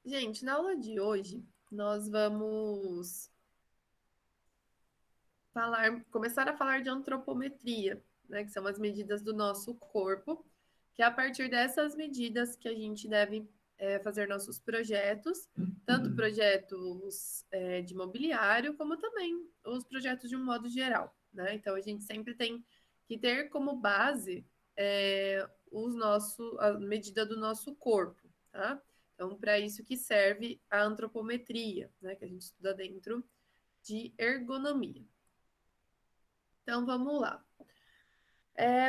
Gente, na aula de hoje, nós vamos começar a falar de antropometria, né, que são as medidas do nosso corpo, que é a partir dessas medidas que a gente deve fazer nossos projetos, tanto projetos de mobiliário, como também os projetos de um modo geral, né? Então, a gente sempre tem que ter como base a medida do nosso corpo, tá? Então, para isso que serve a antropometria, né, que a gente estuda dentro de ergonomia. Então, vamos lá.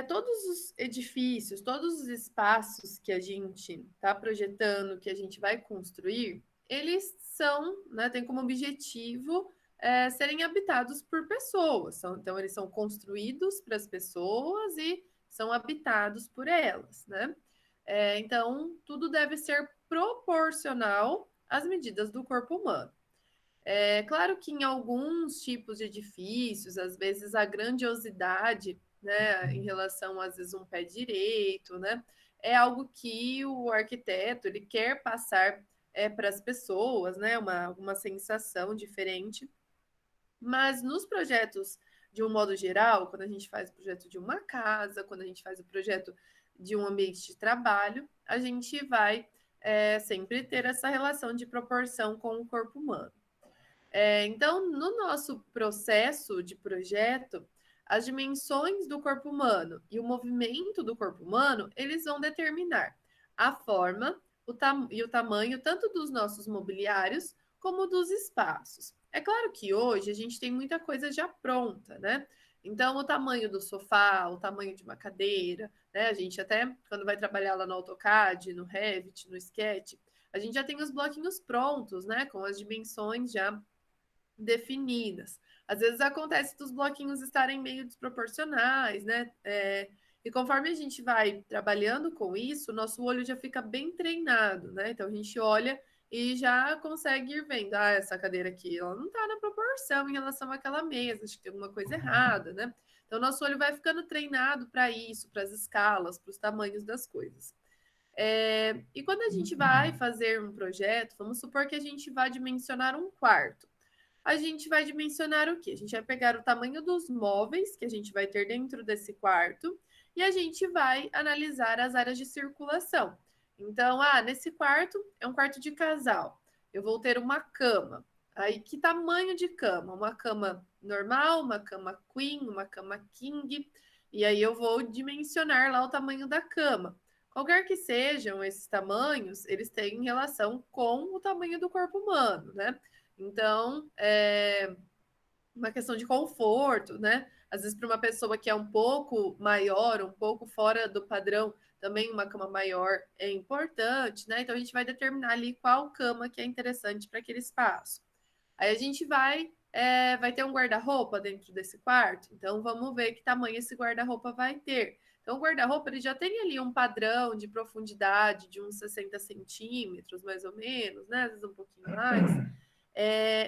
Todos os edifícios, todos os espaços que a gente está projetando, que a gente vai construir, eles são, né, tem como objetivo serem habitados por pessoas. Então, eles são construídos para as pessoas e são habitados por elas, né? Então, tudo deve ser proporcional às medidas do corpo humano. É claro que em alguns tipos de edifícios, às vezes a grandiosidade, né, em relação às vezes um pé direito, né, é algo que o arquiteto ele quer passar para as pessoas, né, uma sensação diferente. Mas nos projetos de um modo geral, quando a gente faz o projeto de uma casa, quando a gente faz o projeto de um ambiente de trabalho, a gente vai sempre ter essa relação de proporção com o corpo humano. Então, no nosso processo de projeto, as dimensões do corpo humano e o movimento do corpo humano, eles vão determinar a forma e o tamanho tanto dos nossos mobiliários como dos espaços. É claro que hoje a gente tem muita coisa já pronta, né? Então, o tamanho do sofá, o tamanho de uma cadeira, né? A gente até, quando vai trabalhar lá no AutoCAD, no Revit, no Sketch, a gente já tem os bloquinhos prontos, né? Com as dimensões já definidas. Às vezes acontece dos bloquinhos estarem meio desproporcionais, né? E conforme a gente vai trabalhando com isso, nosso olho já fica bem treinado, né? Então a gente olha e já consegue ir vendo, essa cadeira aqui, ela não está na proporção em relação àquela mesa, acho que tem alguma coisa errada, né? Então nosso olho vai ficando treinado para isso, para as escalas, para os tamanhos das coisas. E quando a gente vai fazer um projeto, vamos supor que a gente vai dimensionar um quarto, a gente vai dimensionar o quê? A gente vai pegar o tamanho dos móveis que a gente vai ter dentro desse quarto e a gente vai analisar as áreas de circulação. Então, nesse quarto é um quarto de casal. Eu vou ter uma cama. Aí, que tamanho de cama? Uma cama normal, uma cama queen, uma cama king. E aí eu vou dimensionar lá o tamanho da cama. Qualquer que sejam esses tamanhos, eles têm relação com o tamanho do corpo humano, né? Então, uma questão de conforto, né? Às vezes, para uma pessoa que é um pouco maior, um pouco fora do padrão, também uma cama maior é importante, né? Então, a gente vai determinar ali qual cama que é interessante para aquele espaço. Aí a gente vai ter um guarda-roupa dentro desse quarto, então vamos ver que tamanho esse guarda-roupa vai ter. Então, o guarda-roupa ele já tem ali um padrão de profundidade de uns 60 centímetros, mais ou menos, né? Às vezes um pouquinho mais.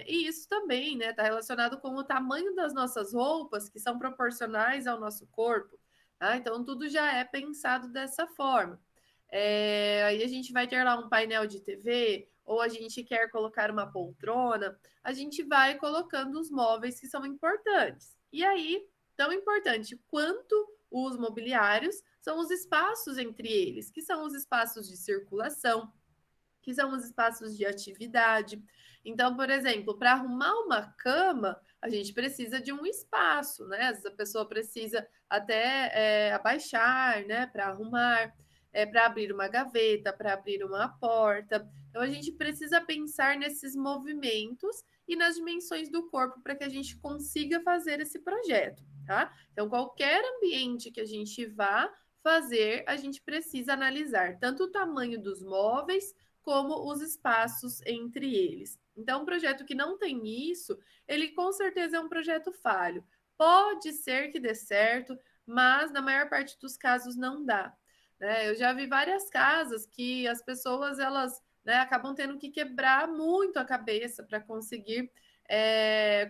E isso também, né, está relacionado com o tamanho das nossas roupas, que são proporcionais ao nosso corpo. Tá? Então, tudo já é pensado dessa forma. Aí a gente vai ter lá um painel de TV, ou a gente quer colocar uma poltrona, a gente vai colocando os móveis que são importantes. E aí, tão importante quanto os mobiliários são os espaços entre eles, que são os espaços de circulação, que são os espaços de atividade. Então, por exemplo, para arrumar uma cama, a gente precisa de um espaço, né? Às vezes a pessoa precisa até abaixar, né, para arrumar, para abrir uma gaveta, para abrir uma porta. Então, a gente precisa pensar nesses movimentos e nas dimensões do corpo para que a gente consiga fazer esse projeto, tá? Então, qualquer ambiente que a gente vá fazer, a gente precisa analisar tanto o tamanho dos móveis como os espaços entre eles. Então, um projeto que não tem isso, ele com certeza é um projeto falho. Pode ser que dê certo, mas na maior parte dos casos não dá. Né? Eu já vi várias casas que as pessoas elas acabam tendo que quebrar muito a cabeça para conseguir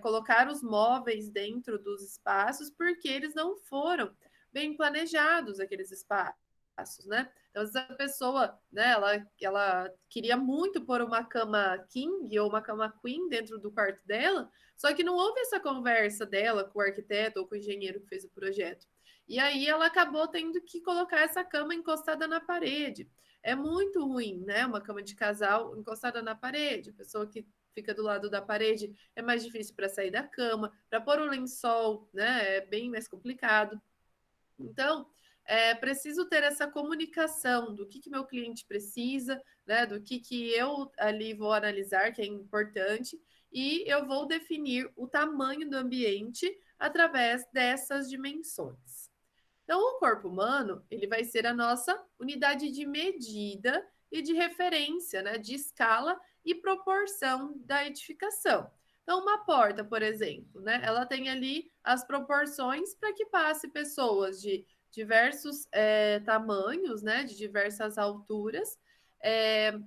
colocar os móveis dentro dos espaços, porque eles não foram bem planejados aqueles espaços. espaços, né? Então, essa pessoa, né, ela queria muito pôr uma cama king ou uma cama queen dentro do quarto dela, só que não houve essa conversa dela com o arquiteto ou com o engenheiro que fez o projeto. E aí ela acabou tendo que colocar essa cama encostada na parede. É muito ruim, né? Uma cama de casal encostada na parede. A pessoa que fica do lado da parede é mais difícil para sair da cama, para pôr um lençol, né? É bem mais complicado. Então, é preciso ter essa comunicação do que meu cliente precisa, né, do que eu ali vou analisar, que é importante, e eu vou definir o tamanho do ambiente através dessas dimensões. Então, o corpo humano, ele vai ser a nossa unidade de medida e de referência, né, de escala e proporção da edificação. Então, uma porta, por exemplo, né, ela tem ali as proporções para que passe pessoas de diversos tamanhos, né, de diversas alturas. É,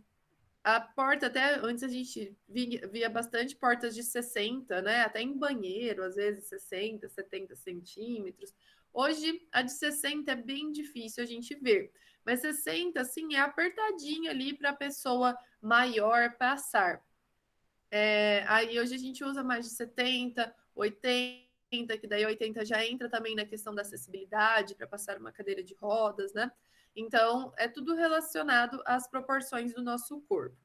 a porta, até antes a gente via bastante portas de 60, né? Até em banheiro, às vezes 60, 70 centímetros. Hoje, a de 60 é bem difícil a gente ver. Mas 60, assim, é apertadinho ali para a pessoa maior passar. Aí hoje a gente usa mais de 70, 80, que daí 80 já entra também na questão da acessibilidade para passar uma cadeira de rodas, né? Então, é tudo relacionado às proporções do nosso corpo.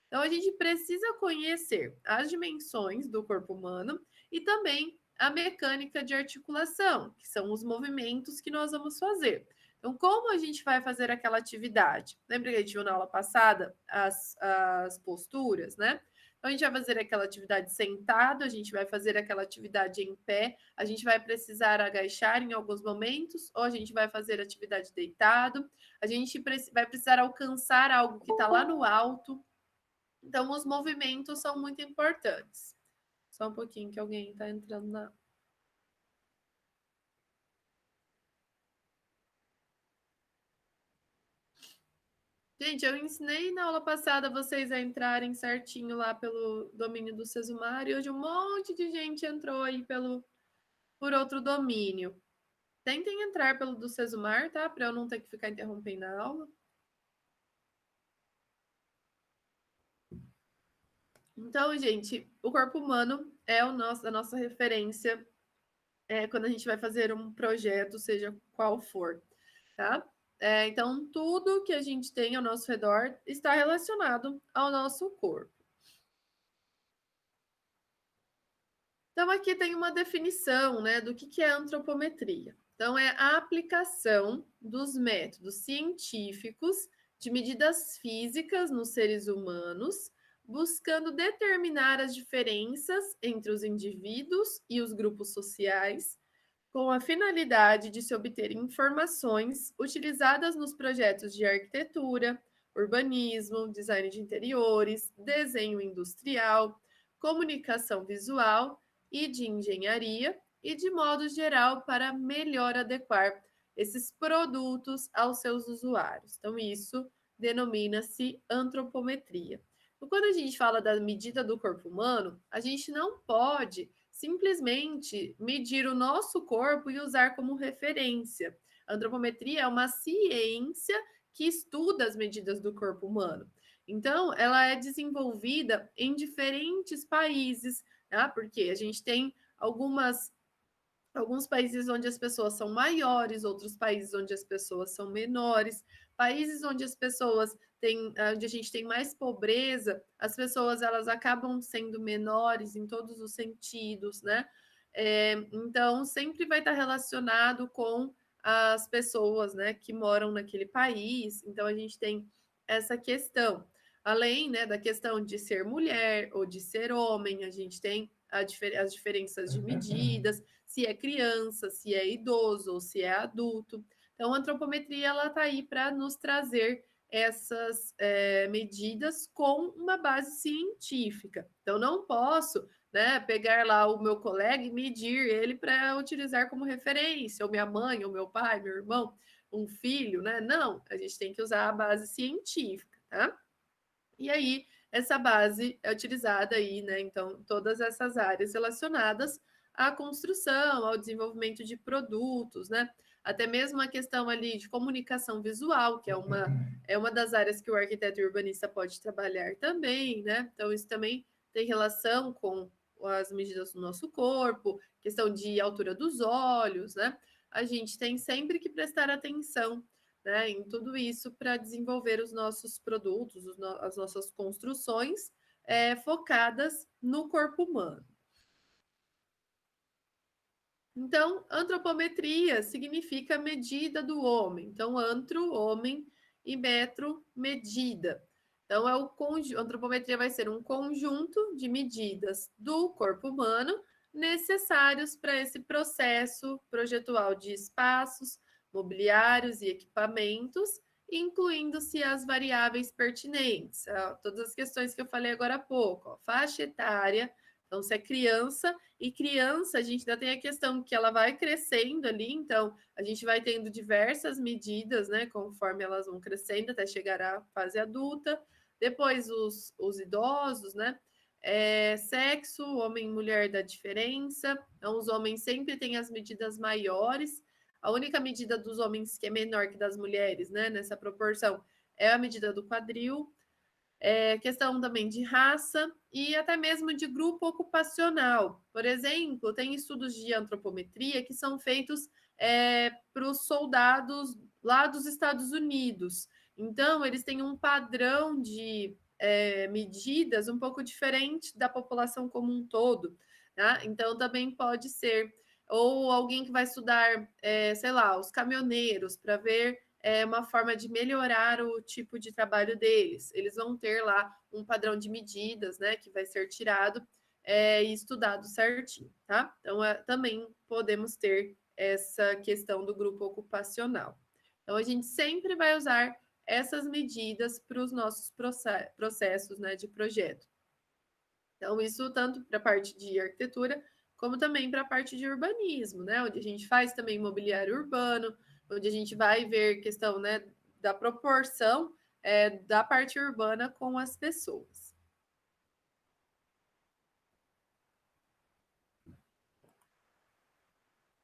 Então, a gente precisa conhecer as dimensões do corpo humano e também a mecânica de articulação, que são os movimentos que nós vamos fazer. Então, como a gente vai fazer aquela atividade? Lembra que a gente viu na aula passada as posturas, né? Então, a gente vai fazer aquela atividade sentado, a gente vai fazer aquela atividade em pé, a gente vai precisar agachar em alguns momentos, ou a gente vai fazer atividade deitado, a gente vai precisar alcançar algo que está lá no alto. Então, os movimentos são muito importantes. Só um pouquinho que alguém está entrando na. Gente, eu ensinei na aula passada vocês a entrarem certinho lá pelo domínio do Sesumar e hoje um monte de gente entrou aí por outro domínio. Tentem entrar pelo do Sesumar, tá? Para eu não ter que ficar interrompendo a aula. Então, gente, o corpo humano é a nossa referência quando a gente vai fazer um projeto, seja qual for, tá? Então, tudo que a gente tem ao nosso redor está relacionado ao nosso corpo. Então, aqui tem uma definição, né, do que é antropometria. Então, é a aplicação dos métodos científicos de medidas físicas nos seres humanos, buscando determinar as diferenças entre os indivíduos e os grupos sociais, com a finalidade de se obter informações utilizadas nos projetos de arquitetura, urbanismo, design de interiores, desenho industrial, comunicação visual e de engenharia, e de modo geral para melhor adequar esses produtos aos seus usuários. Então, isso denomina-se antropometria. Então, quando a gente fala da medida do corpo humano, a gente não pode simplesmente medir o nosso corpo e usar como referência. A antropometria é uma ciência que estuda as medidas do corpo humano. Então, ela é desenvolvida em diferentes países, tá? Porque a gente tem alguns países onde as pessoas são maiores, outros países onde as pessoas são menores, países onde as pessoas têm, onde a gente tem mais pobreza, as pessoas elas acabam sendo menores em todos os sentidos, né? Então sempre vai estar relacionado com as pessoas, né, que moram naquele país. Então a gente tem essa questão, além, né, da questão de ser mulher ou de ser homem, a gente tem as diferenças de medidas, se é criança, se é idoso ou se é adulto. Então, a antropometria ela está aí para nos trazer essas medidas com uma base científica. Então, não posso, né, pegar lá o meu colega e medir ele para utilizar como referência, ou minha mãe, ou meu pai, meu irmão, um filho, né? Não, a gente tem que usar a base científica, tá? E aí, essa base é utilizada aí, né? Então, todas essas áreas relacionadas à construção, ao desenvolvimento de produtos, né? até mesmo a questão ali de comunicação visual, que é uma das áreas que o arquiteto e urbanista pode trabalhar também, né? Então, isso também tem relação com as medidas do nosso corpo, questão de altura dos olhos, né? A gente tem sempre que prestar atenção, né, em tudo isso para desenvolver os nossos produtos, as nossas construções focadas no corpo humano. Então, antropometria significa medida do homem. Então, antro, homem, e metro, medida. Então, antropometria vai ser um conjunto de medidas do corpo humano necessários para esse processo projetual de espaços, mobiliários e equipamentos, incluindo-se as variáveis pertinentes, todas as questões que eu falei agora há pouco, faixa etária. Então, se é criança, e criança, a gente ainda tem a questão que ela vai crescendo ali, então a gente vai tendo diversas medidas, né, conforme elas vão crescendo até chegar à fase adulta. Depois os idosos, né? Sexo, homem e mulher dá diferença. Então, os homens sempre têm as medidas maiores. A única medida dos homens que é menor que das mulheres, né, nessa proporção, é a medida do quadril. Questão também de raça e até mesmo de grupo ocupacional. Por exemplo, tem estudos de antropometria que são feitos para os soldados lá dos Estados Unidos. Então, eles têm um padrão de medidas um pouco diferente da população como um todo. Tá? Então, também pode ser. Ou alguém que vai estudar, sei lá, os caminhoneiros, para ver uma forma de melhorar o tipo de trabalho deles. Eles vão ter lá um padrão de medidas, né, que vai ser tirado e estudado certinho, tá? Então, também podemos ter essa questão do grupo ocupacional. Então, a gente sempre vai usar essas medidas para os nossos processos, né, de projeto. Então, isso tanto para a parte de arquitetura, como também para a parte de urbanismo, né, onde a gente faz também mobiliário urbano, onde a gente vai ver questão, né, da proporção da parte urbana com as pessoas.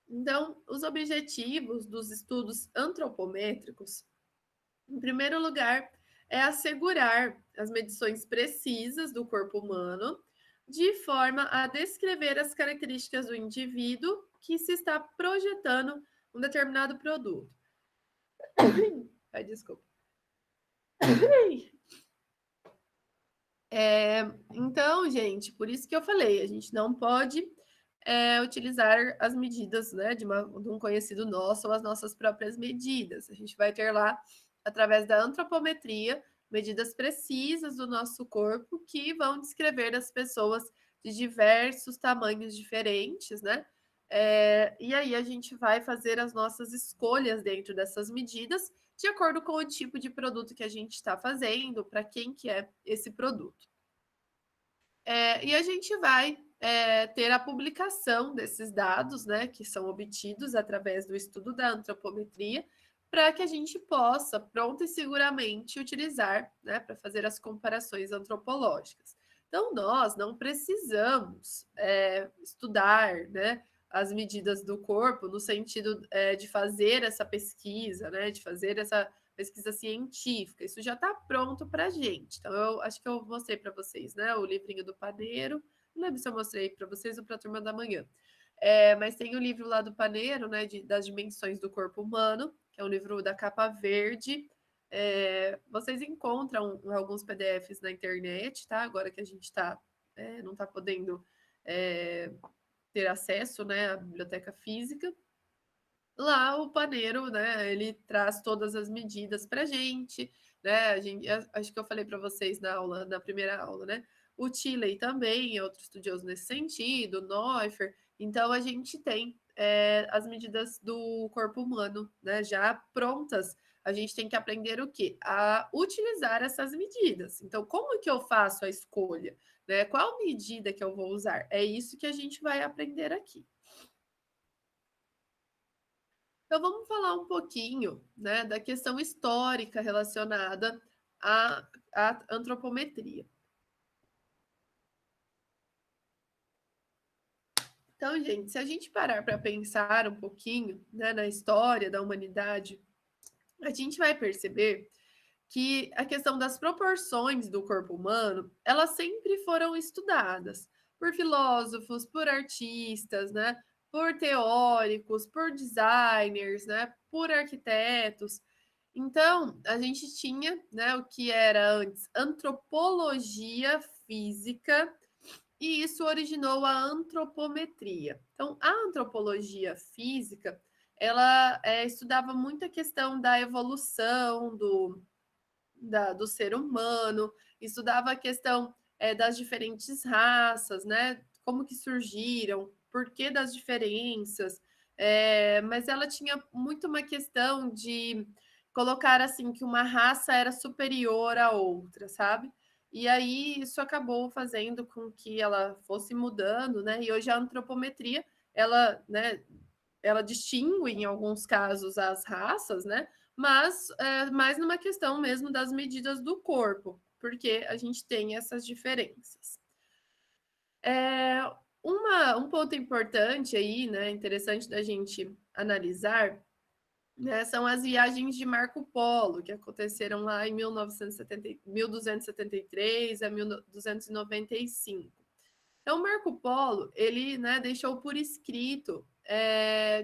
Então, os objetivos dos estudos antropométricos, em primeiro lugar, é assegurar as medições precisas do corpo humano, de forma a descrever as características do indivíduo que se está projetando um determinado produto. Ai, desculpa. Então, gente, por isso que eu falei, a gente não pode utilizar as medidas, né, de um conhecido nosso ou as nossas próprias medidas. A gente vai ter lá, através da antropometria, medidas precisas do nosso corpo que vão descrever as pessoas de diversos tamanhos diferentes, né? E aí a gente vai fazer as nossas escolhas dentro dessas medidas, de acordo com o tipo de produto que a gente está fazendo, para quem que é esse produto. E a gente vai ter a publicação desses dados, né, que são obtidos através do estudo da antropometria, para que a gente possa, pronto e seguramente, utilizar, né, para fazer as comparações antropológicas. Então, nós não precisamos estudar, né, as medidas do corpo no sentido de fazer essa pesquisa, né, de fazer essa pesquisa científica. Isso já está pronto para a gente. Então, eu acho que eu mostrei para vocês, né, o livrinho do Paneiro. Não lembro se eu mostrei para vocês ou para a turma da manhã. Mas tem o livro lá do Paneiro, né, das dimensões do corpo humano, que é um livro da capa verde. Vocês encontram alguns PDFs na internet, tá? Agora que a gente não está podendo ter acesso, né, à biblioteca física. Lá o paneiro, né, ele traz todas as medidas para gente, né? Acho que eu falei para vocês na primeira aula, né? O Tilley também é outro estudioso nesse sentido, Neuffer. Então a gente tem as medidas do corpo humano, né? Já prontas. A gente tem que aprender o quê? A utilizar essas medidas. Então, como que eu faço a escolha? Né? Qual medida que eu vou usar? É isso que a gente vai aprender aqui. Então, vamos falar um pouquinho, né, da questão histórica relacionada à antropometria. Então, gente, se a gente parar para pensar um pouquinho, né, na história da humanidade, a gente vai perceber que a questão das proporções do corpo humano, elas sempre foram estudadas por filósofos, por artistas, né, por teóricos, por designers, né, por arquitetos. Então, a gente tinha, né, o que era antes antropologia física, e isso originou a antropometria. Então, a antropologia física, ela estudava muito a questão da evolução do ser humano, estudava a questão das diferentes raças, né? Como que surgiram, por que das diferenças, mas ela tinha muito uma questão de colocar assim que uma raça era superior à outra, sabe? E aí isso acabou fazendo com que ela fosse mudando, né? E hoje a antropometria, ela, né, ela distingue em alguns casos as raças, né? Mas mais numa questão mesmo das medidas do corpo, porque a gente tem essas diferenças. É, um ponto importante aí, né, interessante da gente analisar, né, são as viagens de Marco Polo, que aconteceram lá em 1273 a 1295. Então, Marco Polo, ele, né, deixou por escrito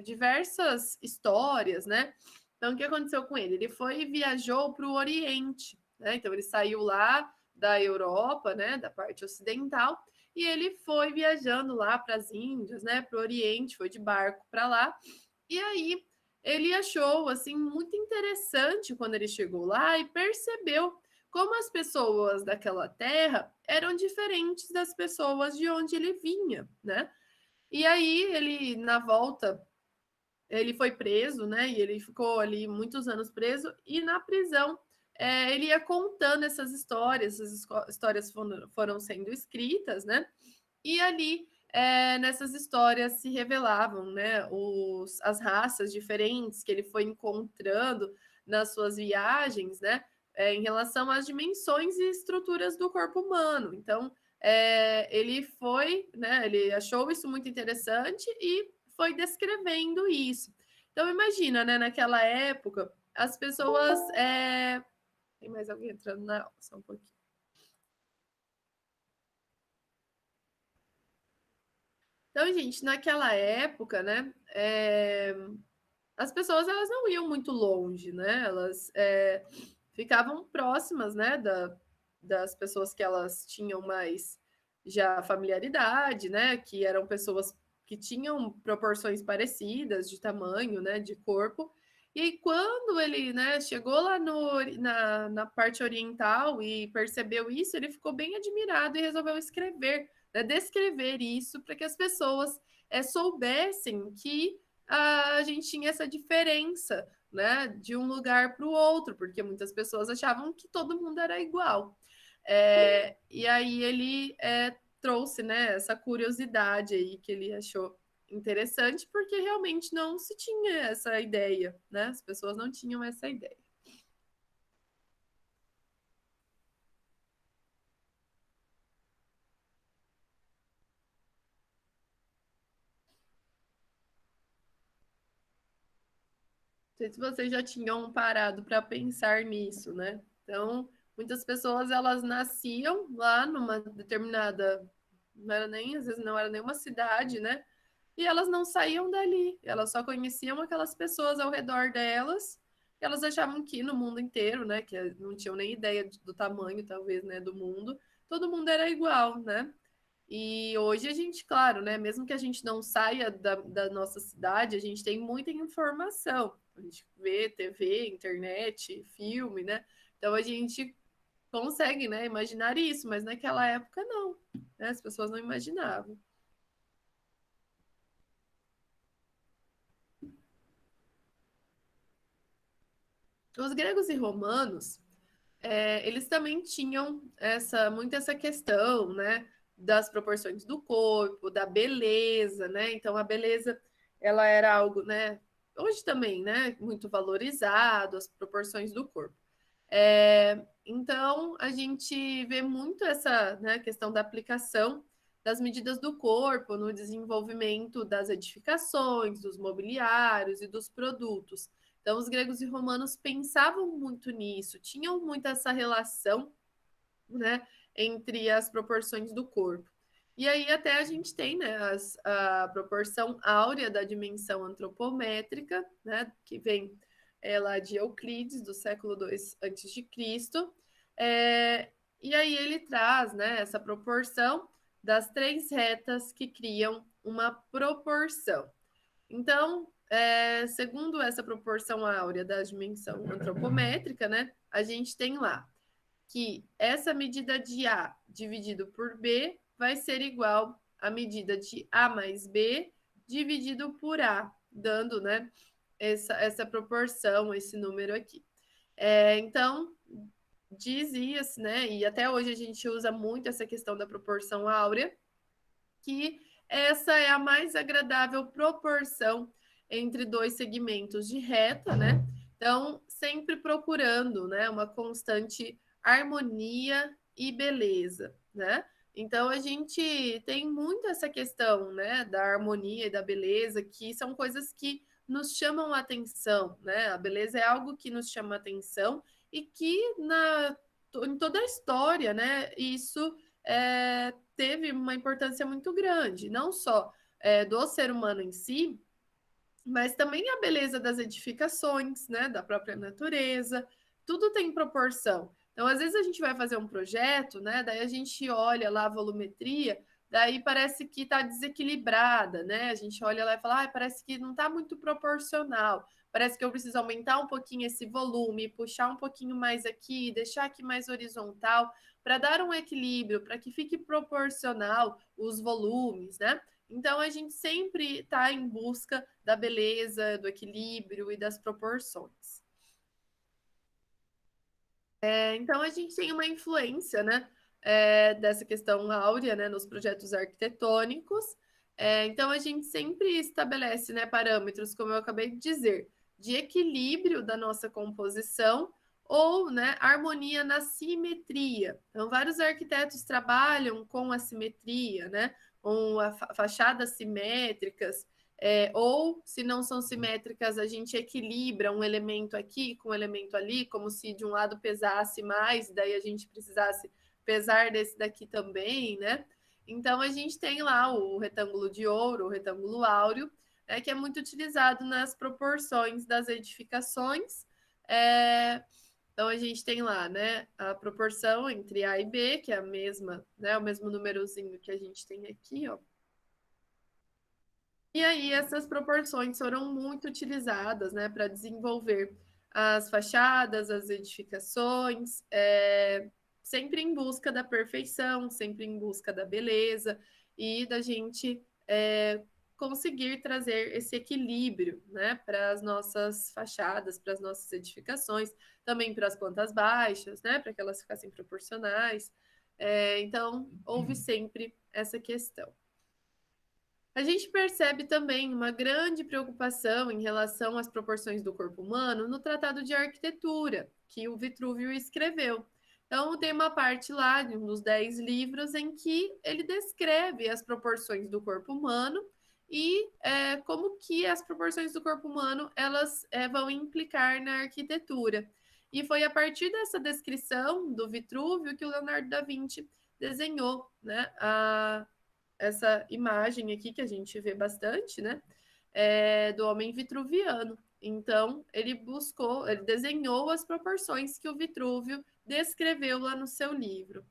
diversas histórias, né? Então, o que aconteceu com ele? Ele foi e viajou para o Oriente, né? Então, ele saiu lá da Europa, né, da parte ocidental, e ele foi viajando lá para as Índias, né, para o Oriente, foi de barco para lá. E aí ele achou assim muito interessante quando ele chegou lá e percebeu como as pessoas daquela terra eram diferentes das pessoas de onde ele vinha, né? E aí ele na volta ele foi preso, né? E ele ficou ali muitos anos preso e na prisão ele ia contando essas histórias foram sendo escritas, né? E ali, nessas histórias se revelavam, né, as raças diferentes que ele foi encontrando nas suas viagens, né, em relação às dimensões e estruturas do corpo humano. Então, ele foi, né, ele achou isso muito interessante e foi descrevendo isso. Então, imagina, né, naquela época, as pessoas. Tem mais alguém entrando na aula, só um pouquinho. Então, gente, naquela época, né, as pessoas elas não iam muito longe, né? Elas ficavam próximas, né, das pessoas que elas tinham mais já familiaridade, né? Que eram pessoas que tinham proporções parecidas de tamanho, né, de corpo. E aí, quando ele, né, chegou lá na parte oriental e percebeu isso, ele ficou bem admirado e resolveu escrever, né, descrever isso para que as pessoas soubessem que a gente tinha essa diferença, né, de um lugar para o outro, porque muitas pessoas achavam que todo mundo era igual. E aí ele trouxe, né, essa curiosidade aí que ele achou interessante, porque realmente não se tinha essa ideia, né? As pessoas não tinham essa ideia. Não sei se vocês já tinham parado para pensar nisso, né? Então, muitas pessoas elas nasciam lá numa determinada, não era nem, às vezes não era nenhuma cidade, né? E elas não saíam dali, elas só conheciam aquelas pessoas ao redor delas, e elas achavam que no mundo inteiro, né, que não tinham nem ideia do tamanho, talvez, né, do mundo, todo mundo era igual, né? E hoje a gente, claro, né, mesmo que a gente não saia da nossa cidade, a gente tem muita informação. A gente vê TV, internet, filme, né? Então a gente consegue, né, imaginar isso, mas naquela época não, né? As pessoas não imaginavam. Os gregos e romanos, eles também tinham muito essa questão, né, das proporções do corpo, da beleza, né? Então a beleza, ela era algo, né, hoje também, né, muito valorizado, as proporções do corpo. Então a gente vê muito essa, né, questão da aplicação das medidas do corpo no desenvolvimento das edificações, dos mobiliários e dos produtos. Então, os gregos e romanos pensavam muito nisso, tinham muito essa relação, né, entre as proporções do corpo. E aí até a gente tem, né, a proporção áurea da dimensão antropométrica, né, que vem lá de Euclides, do século II a.C. E aí ele traz, né, essa proporção das três retas que criam uma proporção. Então, segundo essa proporção áurea da dimensão antropométrica, né, a gente tem lá que essa medida de A dividido por B vai ser igual à medida de A mais B dividido por A, dando, né, essa proporção, esse número aqui. Então, dizia-se, né, e até hoje a gente usa muito essa questão da proporção áurea, que essa é a mais agradável proporção entre dois segmentos de reta, né? Então, sempre procurando, né, uma constante harmonia e beleza, né? Então, a gente tem muito essa questão, né, da harmonia e da beleza, que são coisas que nos chamam a atenção, né? A beleza é algo que nos chama a atenção e que em toda a história, né, isso teve uma importância muito grande, não só do ser humano em si, mas também a beleza das edificações, né, da própria natureza, tudo tem proporção. Então, às vezes a gente vai fazer um projeto, né, daí a gente olha lá a volumetria, daí parece que está desequilibrada, né? A gente olha lá e fala, parece que não está muito proporcional. Parece que eu preciso aumentar um pouquinho esse volume, puxar um pouquinho mais aqui, deixar aqui mais horizontal, para dar um equilíbrio, para que fique proporcional os volumes, né? Então, a gente sempre está em busca da beleza, do equilíbrio e das proporções. Então, a gente tem uma influência, né, dessa questão áurea, né, nos projetos arquitetônicos. Então, a gente sempre estabelece, né, parâmetros, como eu acabei de dizer, de equilíbrio da nossa composição ou, né, harmonia na simetria. Então, vários arquitetos trabalham com a simetria, né, com fachadas simétricas, ou, se não são simétricas, a gente equilibra um elemento aqui com um elemento ali, como se de um lado pesasse mais, daí a gente precisasse pesar desse daqui também, né? Então, a gente tem lá o retângulo de ouro, o retângulo áureo, que é muito utilizado nas proporções das edificações. Então, a gente tem lá, né, a proporção entre A e B, que é a mesma, né, o mesmo númerozinho que a gente tem aqui, ó. E aí essas proporções foram muito utilizadas, né, para desenvolver as fachadas, as edificações, sempre em busca da perfeição, sempre em busca da beleza e da gente conseguir trazer esse equilíbrio, né, para as nossas fachadas, para as nossas edificações, também para as plantas baixas, né, para que elas ficassem proporcionais. Então, houve sempre essa questão. A gente percebe também uma grande preocupação em relação às proporções do corpo humano no Tratado de Arquitetura, que o Vitrúvio escreveu. Então, tem uma parte lá de um dos 10 livros em que ele descreve as proporções do corpo humano e como que as proporções do corpo humano elas vão implicar na arquitetura. E foi a partir dessa descrição do Vitrúvio que o Leonardo da Vinci desenhou, né, essa imagem aqui que a gente vê bastante, né? Do homem vitruviano. Então, ele desenhou as proporções que o Vitrúvio descreveu lá no seu livro.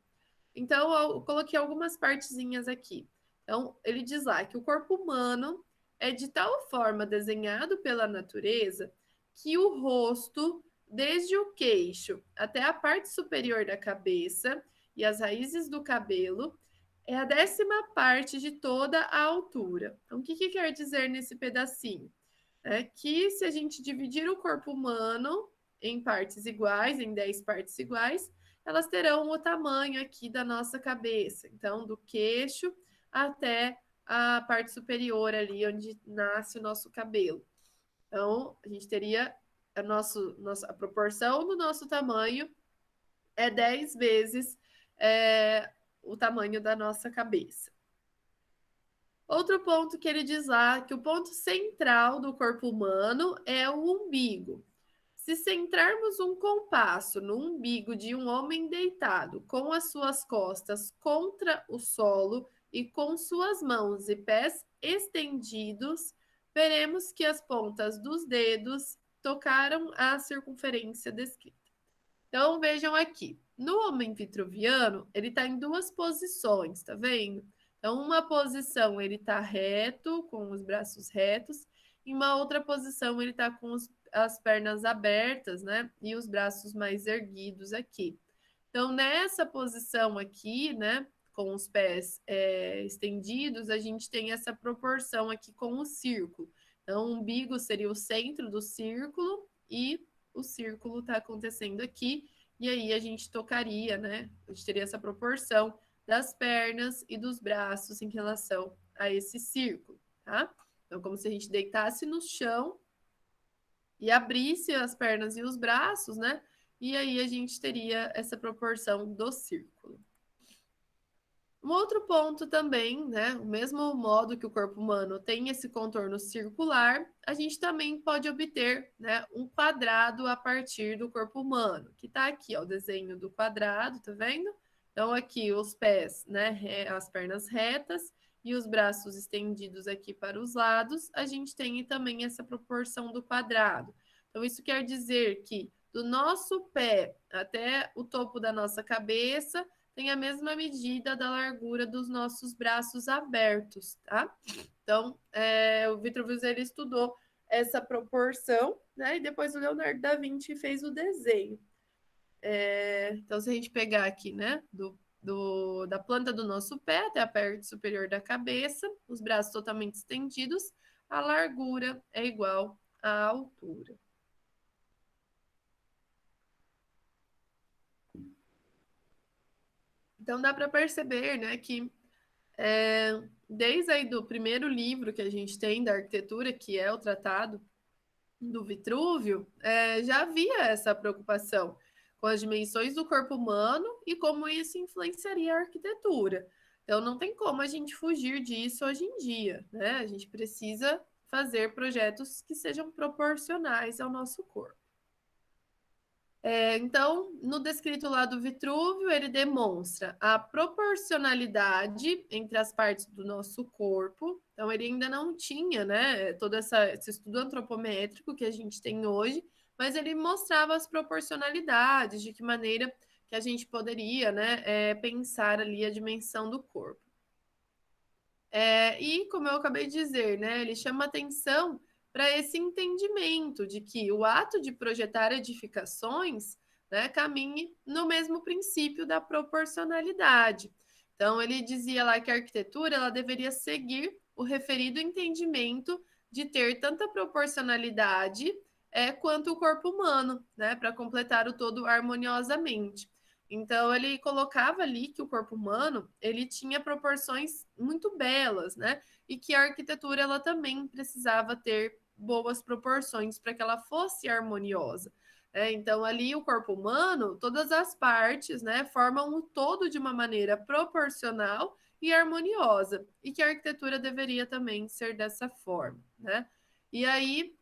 Então, eu coloquei algumas partezinhas aqui. Então, ele diz lá que o corpo humano é de tal forma desenhado pela natureza que o rosto, desde o queixo até a parte superior da cabeça e as raízes do cabelo, é a 10ª parte de toda a altura. Então, o que quer dizer nesse pedacinho? É que se a gente dividir o corpo humano em partes iguais, em 10 partes iguais, elas terão o tamanho aqui da nossa cabeça. Então, do queixo até a parte superior ali, onde nasce o nosso cabelo. Então, a gente teria a proporção do nosso tamanho é 10 vezes o tamanho da nossa cabeça. Outro ponto que ele diz lá, que o ponto central do corpo humano é o umbigo. Se centrarmos um compasso no umbigo de um homem deitado, com as suas costas contra o solo e com suas mãos e pés estendidos, veremos que as pontas dos dedos tocaram a circunferência descrita. Então, vejam aqui. No homem vitruviano, ele está em duas posições, tá vendo? Então, uma posição ele está reto, com os braços retos, e uma outra posição ele está com as pernas abertas, né? E os braços mais erguidos aqui. Então, nessa posição aqui, né? Com os pés estendidos, a gente tem essa proporção aqui com o círculo. Então, o umbigo seria o centro do círculo e o círculo está acontecendo aqui. E aí a gente tocaria, né? A gente teria essa proporção das pernas e dos braços em relação a esse círculo, tá? Então, como se a gente deitasse no chão e abrisse as pernas e os braços, né? E aí a gente teria essa proporção do círculo. Um outro ponto também, né? O mesmo modo que o corpo humano tem esse contorno circular, a gente também pode obter, né, um quadrado a partir do corpo humano, que tá aqui, ó, o desenho do quadrado, tá vendo? Então, aqui os pés, né, as pernas retas e os braços estendidos aqui para os lados, a gente tem também essa proporção do quadrado. Então, isso quer dizer que do nosso pé até o topo da nossa cabeça, tem a mesma medida da largura dos nossos braços abertos, tá? Então, o Vitruvius ele estudou essa proporção, né? E depois o Leonardo da Vinci fez o desenho. Então, se a gente pegar aqui, né, da planta do nosso pé até a parte superior da cabeça, os braços totalmente estendidos, a largura é igual à altura. Então, dá para perceber, né, que desde aí do primeiro livro que a gente tem da arquitetura, que é o Tratado do Vitrúvio, já havia essa preocupação com as dimensões do corpo humano e como isso influenciaria a arquitetura. Então, não tem como a gente fugir disso hoje em dia, né? A gente precisa fazer projetos que sejam proporcionais ao nosso corpo. Então, no descrito lá do Vitrúvio, ele demonstra a proporcionalidade entre as partes do nosso corpo. Então, ele ainda não tinha, né, todo esse estudo antropométrico que a gente tem hoje, mas ele mostrava as proporcionalidades, de que maneira que a gente poderia, né, pensar ali a dimensão do corpo. E, como eu acabei de dizer, né, ele chama atenção para esse entendimento de que o ato de projetar edificações, né, caminhe no mesmo princípio da proporcionalidade. Então, ele dizia lá que a arquitetura ela deveria seguir o referido entendimento de ter tanta proporcionalidade quanto o corpo humano, né, para completar o todo harmoniosamente. Então ele colocava ali que o corpo humano ele tinha proporções muito belas, né? E que a arquitetura ela também precisava ter boas proporções para que ela fosse harmoniosa. Então ali o corpo humano, todas as partes, né, formam o todo de uma maneira proporcional e harmoniosa, e que a arquitetura deveria também ser dessa forma, né? E aí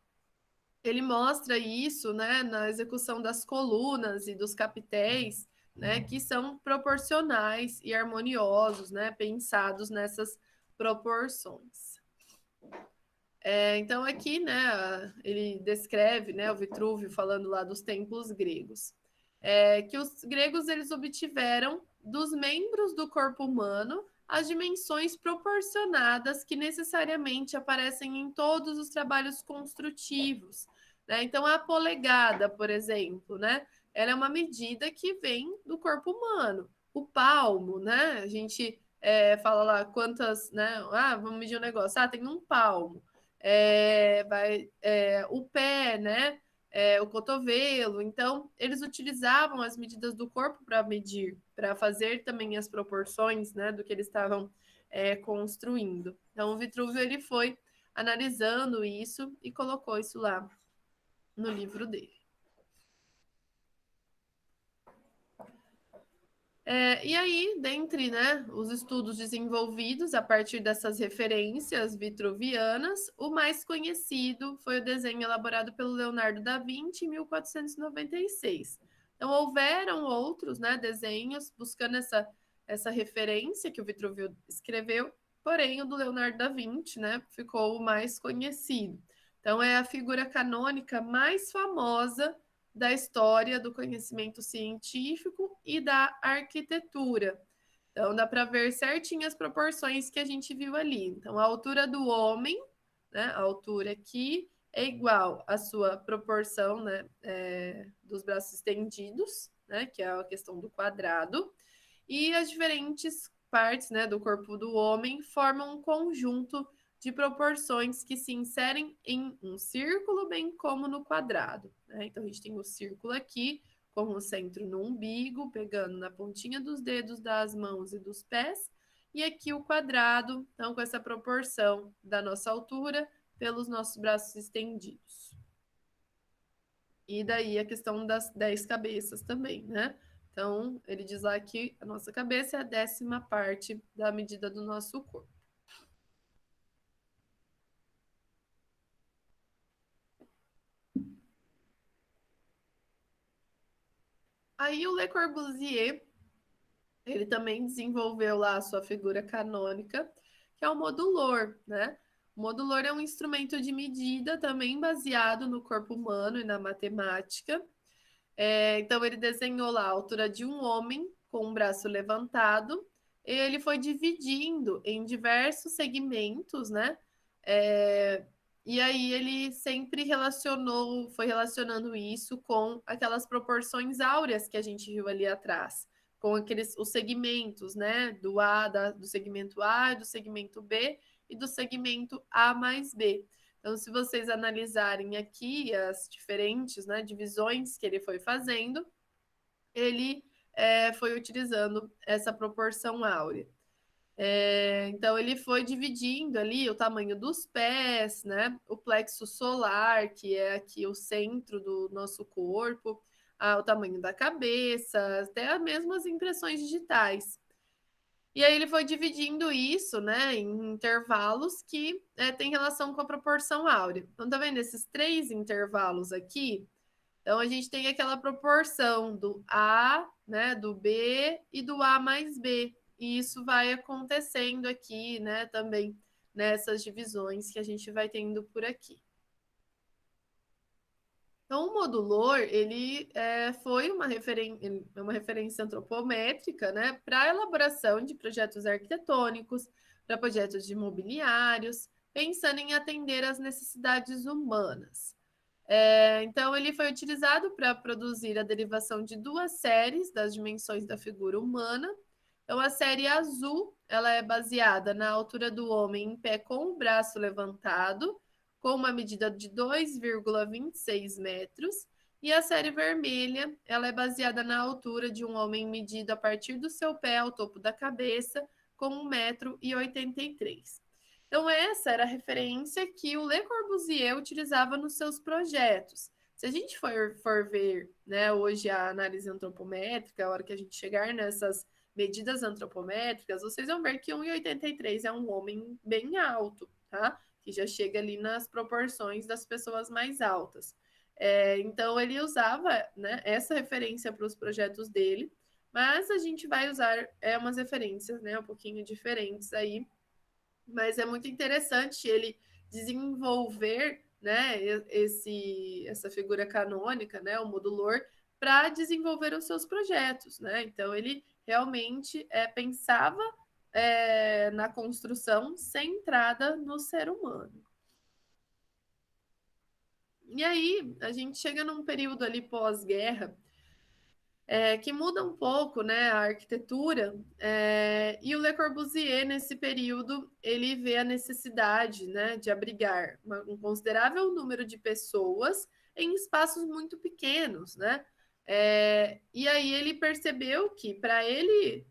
ele mostra isso, né, na execução das colunas e dos capitéis, né, que são proporcionais e harmoniosos, né, pensados nessas proporções. Então aqui, né, ele descreve, né, o Vitrúvio falando lá dos templos gregos, que os gregos eles obtiveram dos membros do corpo humano as dimensões proporcionadas que necessariamente aparecem em todos os trabalhos construtivos, né? Então a polegada, por exemplo, né, ela é uma medida que vem do corpo humano. O palmo, né? A gente fala lá quantas, né? Vamos medir um negócio. Tem um palmo o pé, né? O cotovelo. Então, eles utilizavam as medidas do corpo para medir, para fazer também as proporções, né, do que eles estavam construindo. Então, o Vitrúvio ele foi analisando isso e colocou isso lá no livro dele. E aí, dentre, né, os estudos desenvolvidos a partir dessas referências vitruvianas, o mais conhecido foi o desenho elaborado pelo Leonardo da Vinci em 1496. Então, houveram outros, né, desenhos buscando essa referência que o Vitruvio escreveu, porém o do Leonardo da Vinci, né, ficou o mais conhecido. Então, é a figura canônica mais famosa da história do conhecimento científico e da arquitetura. Então, dá para ver certinho as proporções que a gente viu ali. Então, a altura do homem, né, a altura aqui, é igual à sua proporção, né, dos braços estendidos, né, que é a questão do quadrado, e as diferentes partes, né, do corpo do homem formam um conjunto de proporções que se inserem em um círculo, bem como no quadrado. Né? Então, a gente tem o círculo aqui, com o centro no umbigo, pegando na pontinha dos dedos das mãos e dos pés, e aqui o quadrado, então, com essa proporção da nossa altura pelos nossos braços estendidos. E daí a questão das 10 cabeças também, né? Então, ele diz lá que a nossa cabeça é a 10ª parte da medida do nosso corpo. Aí o Le Corbusier, ele também desenvolveu lá a sua figura canônica, que é o modulor, né? O modulor é um instrumento de medida também baseado no corpo humano e na matemática. Então, ele desenhou lá a altura de um homem com um braço levantado. E ele foi dividindo em diversos segmentos, né? É, e aí ele sempre foi relacionando isso com aquelas proporções áureas que a gente viu ali atrás, com os segmentos, né? Do segmento A, do segmento B e do segmento A mais B. Então, se vocês analisarem aqui as diferentes, né, divisões que ele foi fazendo, ele foi utilizando essa proporção áurea. Então, ele foi dividindo ali o tamanho dos pés, né, o plexo solar, que é aqui o centro do nosso corpo, o tamanho da cabeça, até mesmo as impressões digitais. E aí ele foi dividindo isso, né, em intervalos que tem relação com a proporção áurea. Então, tá vendo esses 3 intervalos aqui? Então, a gente tem aquela proporção do A, né, do B e do A mais B. E isso vai acontecendo aqui, né, também nessas divisões que a gente vai tendo por aqui. Então, o modulor, ele foi uma referência antropométrica, né, para a elaboração de projetos arquitetônicos, para projetos de imobiliários, pensando em atender às necessidades humanas. Então, ele foi utilizado para produzir a derivação de 2 séries das dimensões da figura humana. Então, a série azul, ela é baseada na altura do homem em pé com o braço levantado, com uma medida de 2,26 metros. E a série vermelha, ela é baseada na altura de um homem medido a partir do seu pé ao topo da cabeça, com 1,83 m. Então, essa era a referência que o Le Corbusier utilizava nos seus projetos. Se a gente for ver, né, hoje a análise antropométrica, a hora que a gente chegar nessas medidas antropométricas, vocês vão ver que 1,83 é um homem bem alto, tá? Que já chega ali nas proporções das pessoas mais altas. Então, ele usava, né, essa referência para os projetos dele, mas a gente vai usar umas referências, né, um pouquinho diferentes aí, mas é muito interessante ele desenvolver, né, essa figura canônica, né, o modulor, para desenvolver os seus projetos, né? Então ele realmente pensava na construção centrada no ser humano. E aí a gente chega num período ali pós-guerra que muda um pouco, né, a arquitetura, e o Le Corbusier, nesse período, ele vê a necessidade, né, de abrigar um considerável número de pessoas em espaços muito pequenos, né, e aí ele percebeu que para ele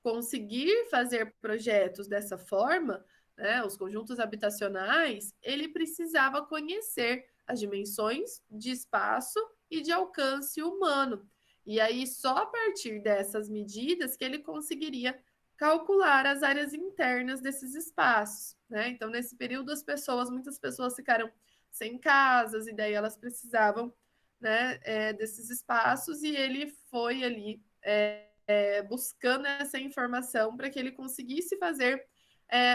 conseguir fazer projetos dessa forma, né, os conjuntos habitacionais, ele precisava conhecer as dimensões de espaço e de alcance humano. E aí, só a partir dessas medidas que ele conseguiria calcular as áreas internas desses espaços, né? Então, nesse período, muitas pessoas ficaram sem casas, e daí elas precisavam, né, desses espaços, e ele foi ali buscando essa informação para que ele conseguisse fazer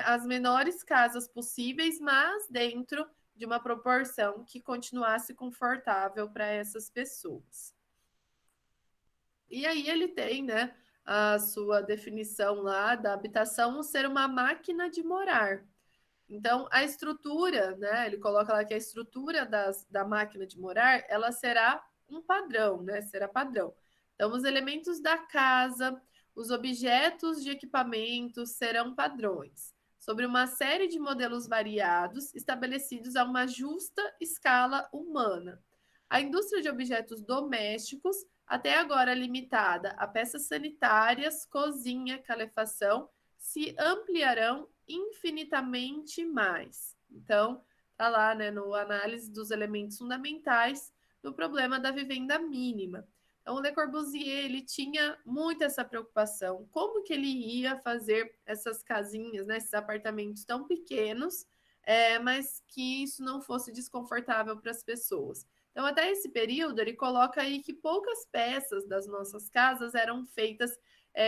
as menores casas possíveis, mas dentro de uma proporção que continuasse confortável para essas pessoas. E aí ele tem, né, a sua definição lá da habitação ser uma máquina de morar. Então, a estrutura, né, ele coloca lá que a estrutura da máquina de morar, ela será um padrão, né, será padrão. Então, os elementos da casa, os objetos de equipamentos serão padrões, sobre uma série de modelos variados, estabelecidos a uma justa escala humana. A indústria de objetos domésticos, até agora limitada a peças sanitárias, cozinha, calefação, se ampliarão infinitamente mais. Então, tá lá, né, no análise dos elementos fundamentais do problema da vivenda mínima. Então, o Le Corbusier, ele tinha muito essa preocupação. Como que ele ia fazer essas casinhas, né, esses apartamentos tão pequenos, mas que isso não fosse desconfortável para as pessoas. Então, até esse período, ele coloca aí que poucas peças das nossas casas eram feitas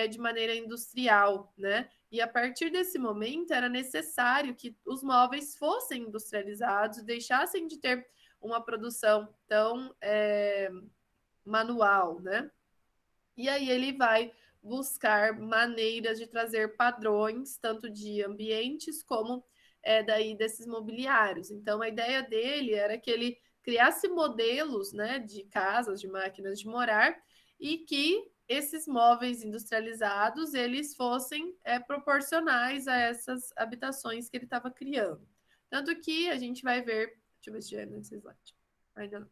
de maneira industrial, né? E a partir desse momento era necessário que os móveis fossem industrializados, deixassem de ter uma produção tão manual, né? E aí ele vai buscar maneiras de trazer padrões, tanto de ambientes como daí desses mobiliários. Então a ideia dele era que ele criasse modelos, né, de casas, de máquinas de morar, e que esses móveis industrializados eles fossem proporcionais a essas habitações que ele estava criando. Tanto que a gente vai ver, deixa eu ver se é nesse slide. Ainda não.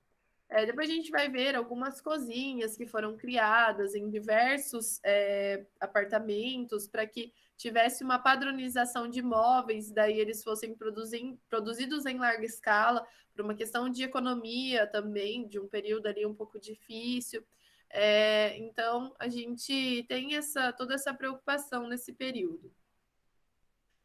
Depois a gente vai ver algumas cozinhas que foram criadas em diversos apartamentos para que tivesse uma padronização de móveis, daí eles fossem produzidos em larga escala, por uma questão de economia também, de um período ali um pouco difícil. Então, a gente tem toda essa preocupação nesse período.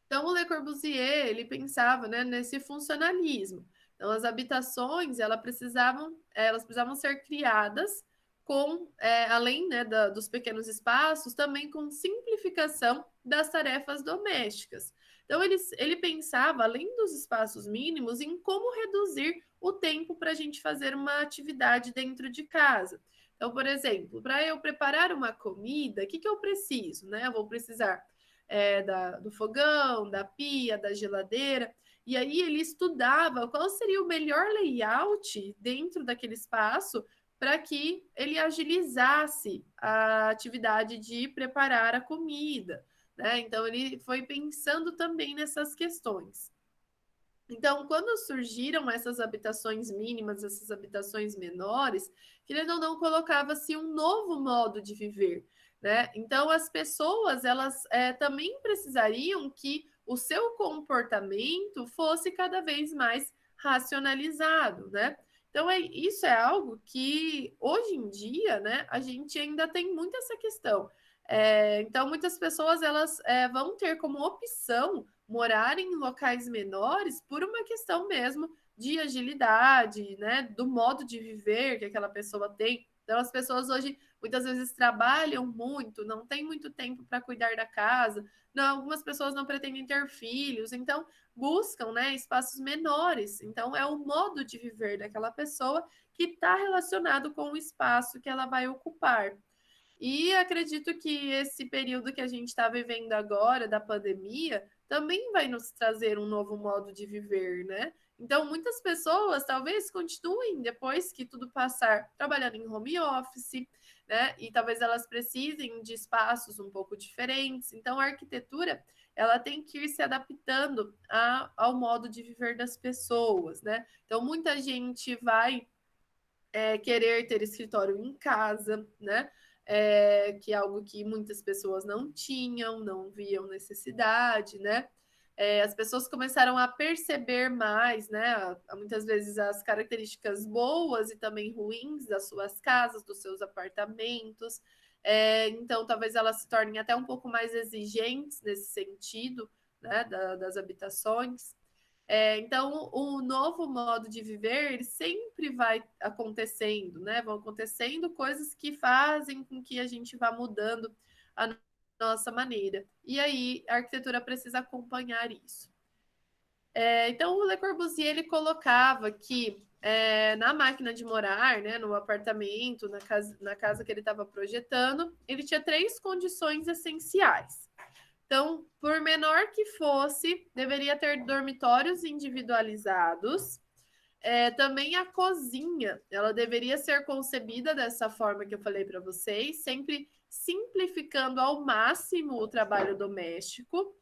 Então, o Le Corbusier, ele pensava, né, nesse funcionalismo. Então, as habitações, elas precisavam ser criadas com, além, né, dos pequenos espaços, também com simplificação das tarefas domésticas. Então, ele pensava, além dos espaços mínimos, em como reduzir o tempo para a gente fazer uma atividade dentro de casa. Então, por exemplo, para eu preparar uma comida, o que eu preciso? Né? Eu vou precisar do fogão, da pia, da geladeira. E aí ele estudava qual seria o melhor layout dentro daquele espaço para que ele agilizasse a atividade de preparar a comida. Né? Então ele foi pensando também nessas questões. Então, quando surgiram essas habitações mínimas, essas habitações menores, querendo ou não, colocava-se um novo modo de viver, né? Então, as pessoas, elas também precisariam que o seu comportamento fosse cada vez mais racionalizado, né? Então, isso é algo que, hoje em dia, né, a gente ainda tem muito essa questão. Então, muitas pessoas, elas vão ter como opção morar em locais menores por uma questão mesmo de agilidade, né, do modo de viver que aquela pessoa tem. Então, as pessoas hoje muitas vezes trabalham muito, não tem muito tempo para cuidar da casa, não, algumas pessoas não pretendem ter filhos, então buscam, né, espaços menores. Então, é o modo de viver daquela pessoa que está relacionado com o espaço que ela vai ocupar. E acredito que esse período que a gente está vivendo agora, da pandemia, também vai nos trazer um novo modo de viver, né? Então, muitas pessoas talvez continuem, depois que tudo passar, trabalhando em home office, né? E talvez elas precisem de espaços um pouco diferentes. Então, a arquitetura, ela tem que ir se adaptando ao modo de viver das pessoas, né? Então, muita gente vai querer ter escritório em casa, né? Que é algo que muitas pessoas não tinham, não viam necessidade, né? as pessoas começaram a perceber mais, né, muitas vezes as características boas e também ruins das suas casas, dos seus apartamentos. Então, talvez elas se tornem até um pouco mais exigentes nesse sentido, né, das habitações. Então, o novo modo de viver, ele sempre vai acontecendo, né? Vão acontecendo coisas que fazem com que a gente vá mudando a nossa maneira. E aí, a arquitetura precisa acompanhar isso. Então, o Le Corbusier, ele colocava que na máquina de morar, né, no apartamento, na casa que ele estava projetando, ele tinha 3 condições essenciais. Então, por menor que fosse, deveria ter dormitórios individualizados. Também a cozinha, ela deveria ser concebida dessa forma que eu falei para vocês, sempre simplificando ao máximo o trabalho doméstico.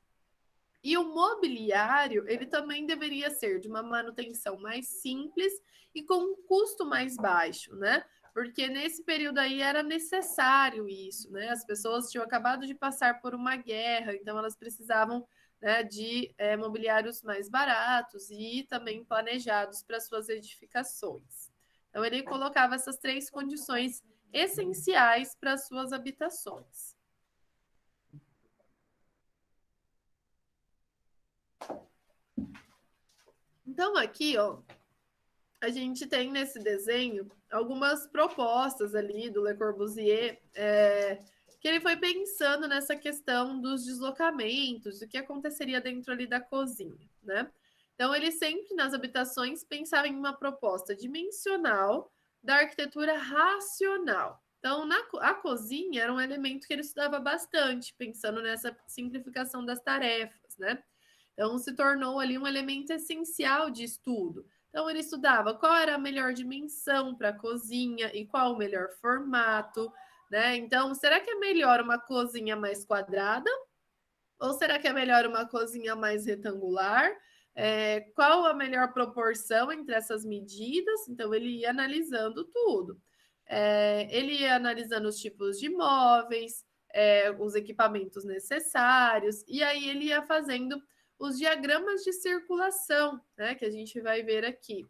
E o mobiliário, ele também deveria ser de uma manutenção mais simples e com um custo mais baixo, né? Porque nesse período aí era necessário isso, né? As pessoas tinham acabado de passar por uma guerra, então elas precisavam, né, de mobiliários mais baratos e também planejados para suas edificações. Então ele colocava essas 3 condições essenciais para suas habitações. Então aqui, ó, a gente tem nesse desenho algumas propostas ali do Le Corbusier, que ele foi pensando nessa questão dos deslocamentos, o que aconteceria dentro ali da cozinha, né? Então, ele sempre nas habitações pensava em uma proposta dimensional da arquitetura racional. Então, a cozinha era um elemento que ele estudava bastante, pensando nessa simplificação das tarefas, né? Então, se tornou ali um elemento essencial de estudo. Então, ele estudava qual era a melhor dimensão para a cozinha e qual o melhor formato, né? Então, será que é melhor uma cozinha mais quadrada? Ou será que é melhor uma cozinha mais retangular? Qual a melhor proporção entre essas medidas? Então, ele ia analisando tudo. Ele ia analisando os tipos de móveis, os equipamentos necessários, e aí ele ia fazendo os diagramas de circulação, né, que a gente vai ver aqui.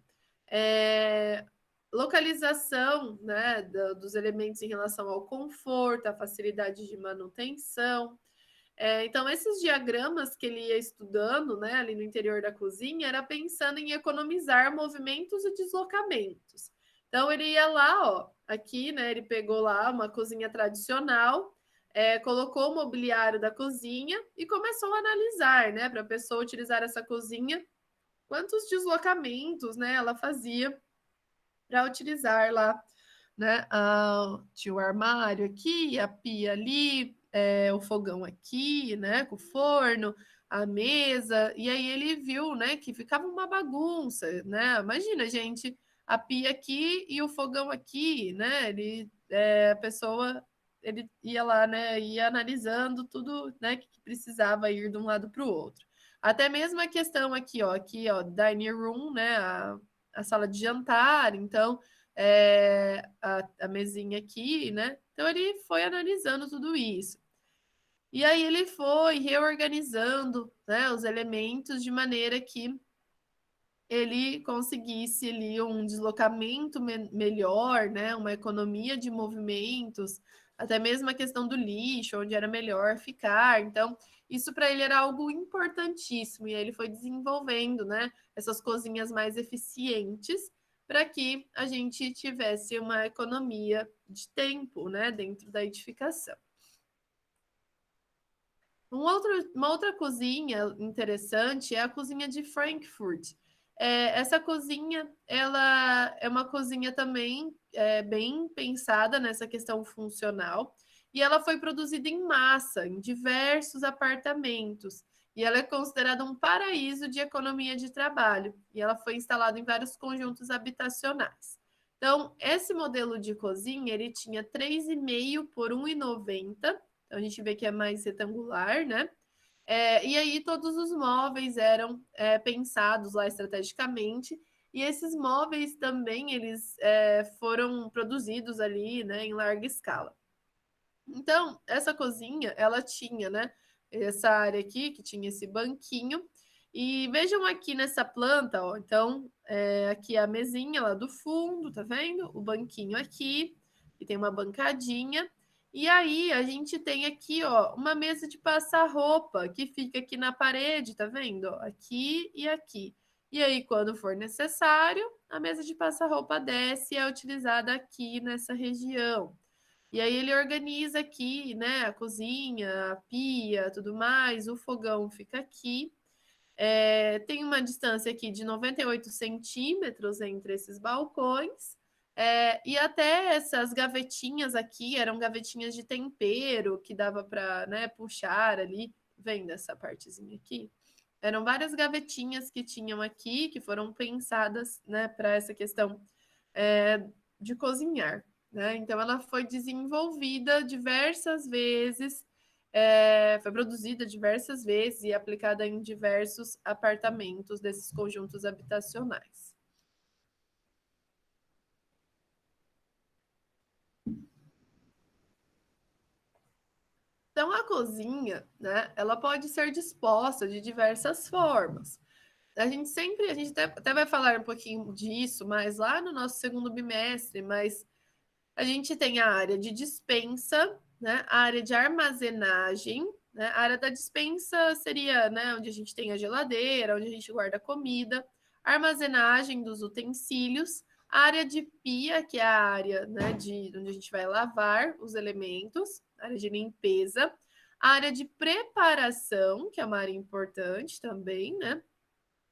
Localização, né, dos elementos em relação ao conforto, a facilidade de manutenção. Então, esses diagramas que ele ia estudando, né, ali no interior da cozinha, era pensando em economizar movimentos e deslocamentos. Então, ele ia lá, ó, aqui, né, ele pegou lá uma cozinha tradicional, colocou o mobiliário da cozinha e começou a analisar, né, para a pessoa utilizar essa cozinha, quantos deslocamentos, né, ela fazia para utilizar lá, né, tinha o armário aqui, a pia ali, o fogão aqui, né, com o forno, a mesa, e aí ele viu, né, que ficava uma bagunça, né? Imagina, gente, a pia aqui e o fogão aqui, né? A pessoa, ele ia lá, né, ia analisando tudo, né, que precisava ir de um lado para o outro. Até mesmo a questão aqui, ó, dining room, né, a sala de jantar, então a mesinha aqui, né? Então ele foi analisando tudo isso. E aí ele foi reorganizando, né, os elementos de maneira que ele conseguisse ali um deslocamento melhor, né, uma economia de movimentos, até mesmo a questão do lixo, onde era melhor ficar. Então, isso para ele era algo importantíssimo, e aí ele foi desenvolvendo, né, essas cozinhas mais eficientes para que a gente tivesse uma economia de tempo, né, dentro da edificação. Uma outra cozinha interessante é a cozinha de Frankfurt. Essa cozinha, ela é uma cozinha também bem pensada nessa questão funcional, e ela foi produzida em massa, em diversos apartamentos, e ela é considerada um paraíso de economia de trabalho, e ela foi instalada em vários conjuntos habitacionais. Então, esse modelo de cozinha, ele tinha 3,5 por 1,90. Então, a gente vê que é mais retangular, né? E aí todos os móveis eram pensados lá estrategicamente, e esses móveis também eles foram produzidos ali, né, em larga escala. Então, essa cozinha, ela tinha, né, essa área aqui, que tinha esse banquinho, E vejam aqui nessa planta, ó, então, aqui a mesinha lá do fundo, tá vendo? O banquinho aqui, que tem uma bancadinha. E aí a gente tem aqui, ó, uma mesa de passar roupa, que fica aqui na parede, tá vendo? Aqui e aqui. E aí, quando for necessário, a mesa de passar roupa desce e é utilizada aqui nessa região. E aí ele organiza aqui, né, a cozinha, a pia, tudo mais, o fogão fica aqui. Tem uma distância aqui de 98 centímetros entre esses balcões. E até essas gavetinhas aqui eram gavetinhas de tempero que dava para, né, puxar ali. Vendo essa partezinha aqui? Eram várias gavetinhas que tinham aqui, que foram pensadas, né, para essa questão de cozinhar. Né? Então, ela foi desenvolvida diversas vezes, foi produzida diversas vezes e aplicada em diversos apartamentos desses conjuntos habitacionais. Então, a cozinha, né, ela pode ser disposta de diversas formas. A gente até vai falar um pouquinho disso mais lá no nosso segundo bimestre, mas a gente tem a área de dispensa, né, a área de armazenagem, né, a área da dispensa seria, né, onde a gente tem a geladeira, onde a gente guarda comida, a armazenagem dos utensílios, a área de pia, que é a área, né, de onde a gente vai lavar os elementos, a área de limpeza, a área de preparação, que é uma área importante também, né,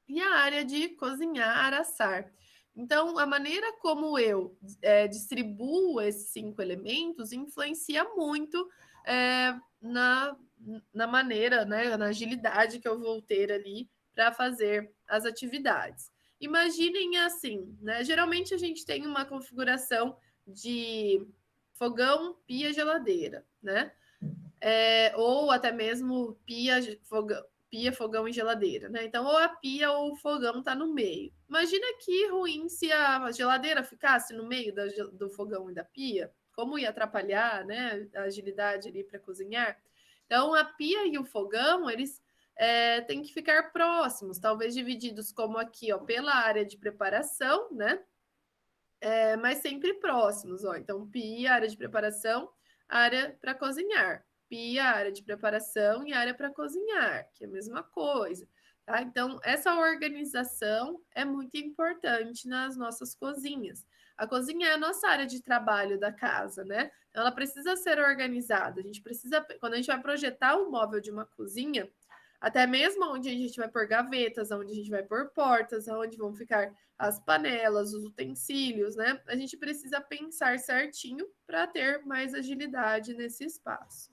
e a área de cozinhar, assar. Então, a maneira como eu distribuo esses 5 elementos influencia muito na, na maneira, né, na agilidade que eu vou ter ali para fazer as atividades. Imaginem assim, né? Geralmente a gente tem uma configuração de fogão, pia, geladeira, né? Ou até mesmo pia, fogão e geladeira, né? Então, ou a pia ou o fogão tá no meio. Imagina que ruim se a geladeira ficasse no meio do fogão e da pia, como ia atrapalhar, né, a agilidade ali para cozinhar. Então, a pia e o fogão, eles têm que ficar próximos, talvez divididos como aqui, ó, pela área de preparação, né? Mas sempre próximos, ó. Então, pia, área de preparação, área para cozinhar. Pia, área de preparação e área para cozinhar, que é a mesma coisa. Tá? Então, essa organização é muito importante nas nossas cozinhas. A cozinha é a nossa área de trabalho da casa, né? Então, ela precisa ser organizada. A gente precisa, quando a gente vai projetar o móvel de uma cozinha, até mesmo onde a gente vai pôr gavetas, onde a gente vai pôr portas, onde vão ficar as panelas, os utensílios, né? A gente precisa pensar certinho para ter mais agilidade nesse espaço.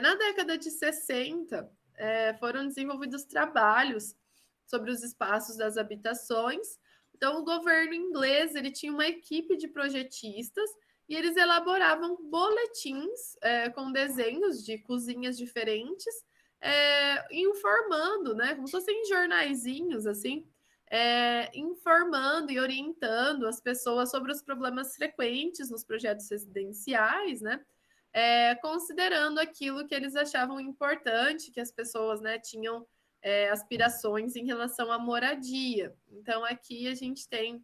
Na década de 60, foram desenvolvidos trabalhos sobre os espaços das habitações. Então, o governo inglês ele tinha uma equipe de projetistas e eles elaboravam boletins com desenhos de cozinhas diferentes, informando, né, como se fossem jornaizinhos, assim, informando e orientando as pessoas sobre os problemas frequentes nos projetos residenciais, né, considerando aquilo que eles achavam importante, que as pessoas, né, tinham aspirações em relação à moradia. Então, aqui a gente tem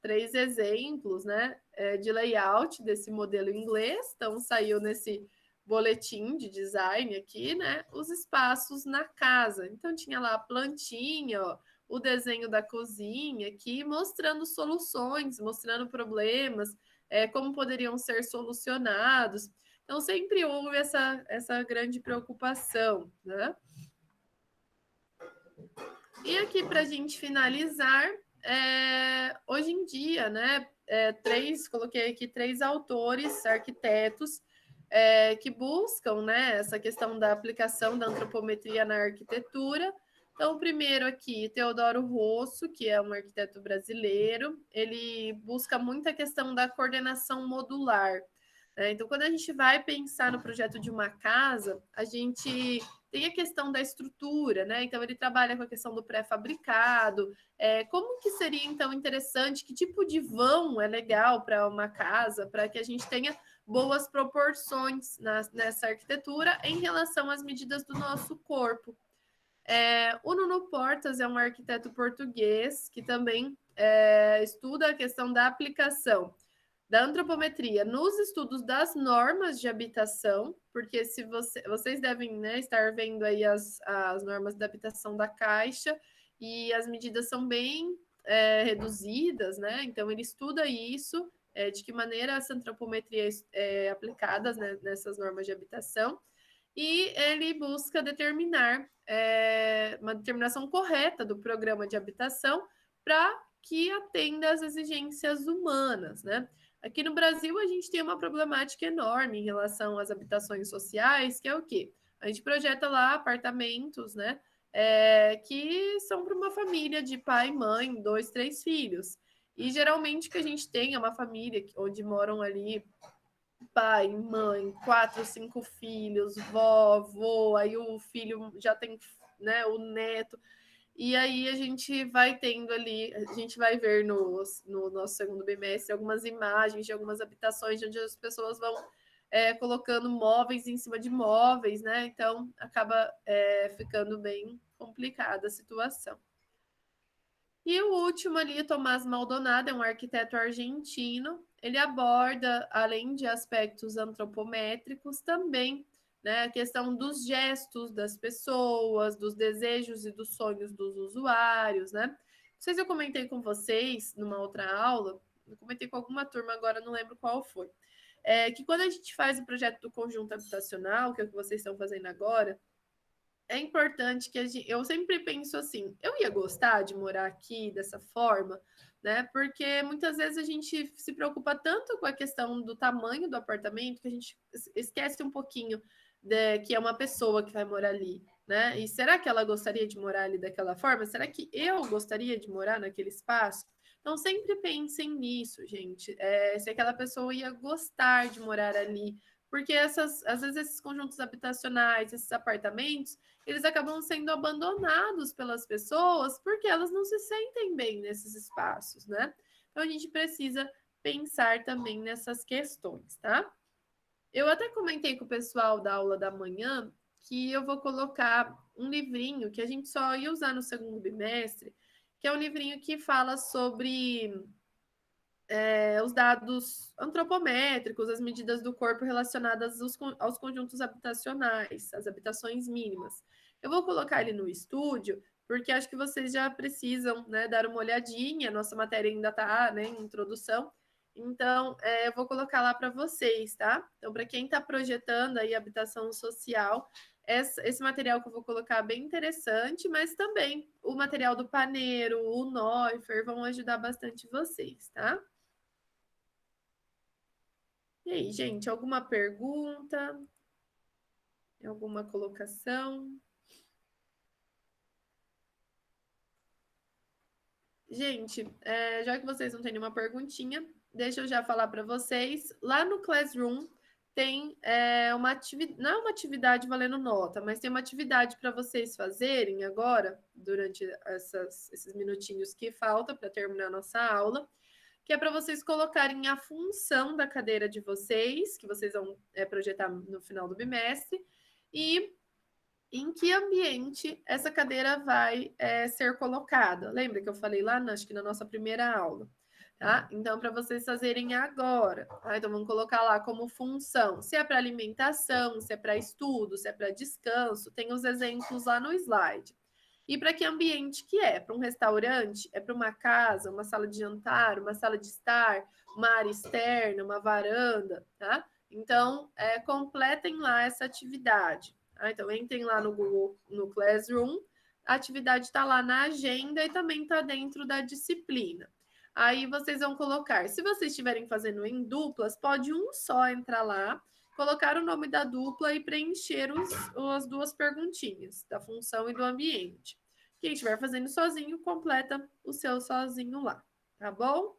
3 exemplos, né, de layout desse modelo inglês. Então, saiu nesse boletim de design aqui, né, os espaços na casa. Então, tinha lá a plantinha, ó, o desenho da cozinha aqui, mostrando soluções, mostrando problemas, como poderiam ser solucionados. Então, sempre houve essa grande preocupação, né? E aqui, para a gente finalizar, hoje em dia, né, coloquei aqui 3 autores, arquitetos, que buscam, né, essa questão da aplicação da antropometria na arquitetura. Então, o primeiro aqui, Teodoro Rosso, que é um arquiteto brasileiro, ele busca muito a questão da coordenação modular. Então, quando a gente vai pensar no projeto de uma casa, a gente tem a questão da estrutura, né? Então, ele trabalha com a questão do pré-fabricado. Como que seria, então, interessante? Que tipo de vão é legal para uma casa, para que a gente tenha boas proporções nessa arquitetura em relação às medidas do nosso corpo. O Nuno Portas é um arquiteto português que também estuda a questão da aplicação da antropometria nos estudos das normas de habitação, porque se vocês devem, né, estar vendo aí as normas da habitação da Caixa, e as medidas são bem reduzidas, né? Então ele estuda isso, de que maneira essa antropometria é aplicada, né, nessas normas de habitação, e ele busca determinar uma determinação correta do programa de habitação para que atenda às exigências humanas, né? Aqui no Brasil, a gente tem uma problemática enorme em relação às habitações sociais, que é o quê? A gente projeta lá apartamentos, né? Que são para uma família de pai, mãe, 2, 3 filhos. E geralmente o que a gente tem é uma família onde moram ali pai, mãe, 4, 5 filhos, vó, aí o filho já tem, né, o neto. E aí a gente vai tendo ali, a gente vai ver no nosso segundo bimestre algumas imagens de algumas habitações onde as pessoas vão colocando móveis em cima de móveis, né? Então acaba ficando bem complicada a situação. E o último ali, Tomás Maldonado, é um arquiteto argentino. Ele aborda, além de aspectos antropométricos, também, né, a questão dos gestos das pessoas, dos desejos e dos sonhos dos usuários, né? Não sei se eu comentei com vocês numa outra aula, eu comentei com alguma turma agora, não lembro qual foi. Que quando a gente faz o projeto do conjunto habitacional, que é o que vocês estão fazendo agora, é importante que eu sempre penso assim, eu ia gostar de morar aqui dessa forma, né? Porque muitas vezes a gente se preocupa tanto com a questão do tamanho do apartamento que a gente esquece um pouquinho que é uma pessoa que vai morar ali, né? E será que ela gostaria de morar ali daquela forma? Será que eu gostaria de morar naquele espaço? Então sempre pensem nisso, gente. Se aquela pessoa ia gostar de morar ali, porque às vezes esses conjuntos habitacionais, esses apartamentos, eles acabam sendo abandonados pelas pessoas porque elas não se sentem bem nesses espaços, né? Então a gente precisa pensar também nessas questões, tá? Eu até comentei com o pessoal da aula da manhã que eu vou colocar um livrinho que a gente só ia usar no segundo bimestre, que é um livrinho que fala sobre os dados antropométricos, as medidas do corpo relacionadas aos conjuntos habitacionais, as habitações mínimas. Eu vou colocar ele no estúdio, porque acho que vocês já precisam, né, dar uma olhadinha, nossa matéria ainda está, né, em introdução, então eu vou colocar lá para vocês, tá? Então, para quem está projetando aí habitação social, esse material que eu vou colocar é bem interessante, mas também o material do Paneiro, o Neuffer, vão ajudar bastante vocês, tá? E aí, gente, alguma pergunta? Alguma colocação? Gente, já que vocês não têm nenhuma perguntinha, deixa eu já falar para vocês. Lá no Classroom tem uma atividade, não é uma atividade valendo nota, mas tem uma atividade para vocês fazerem agora, durante esses minutinhos que falta para terminar a nossa aula, que é para vocês colocarem a função da cadeira de vocês, que vocês vão projetar no final do bimestre, e em que ambiente essa cadeira vai ser colocada. Lembra que eu falei lá, acho que na nossa primeira aula? Tá? Então, para vocês fazerem agora. Tá? Então, vamos colocar lá como função. Se é para alimentação, se é para estudo, se é para descanso, tem os exemplos lá no slide. E para que ambiente que é? Para um restaurante? É para uma casa, uma sala de jantar, uma sala de estar, uma área externa, uma varanda, tá? Então, completem lá essa atividade. Tá? Então, entrem lá no Google, no Classroom, a atividade está lá na agenda e também está dentro da disciplina. Aí vocês vão colocar, se vocês estiverem fazendo em duplas, pode um só entrar lá, colocar o nome da dupla e preencher as duas perguntinhas, da função e do ambiente. Quem estiver fazendo sozinho, completa o seu sozinho lá, tá bom?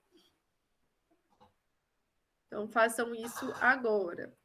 Então, façam isso agora.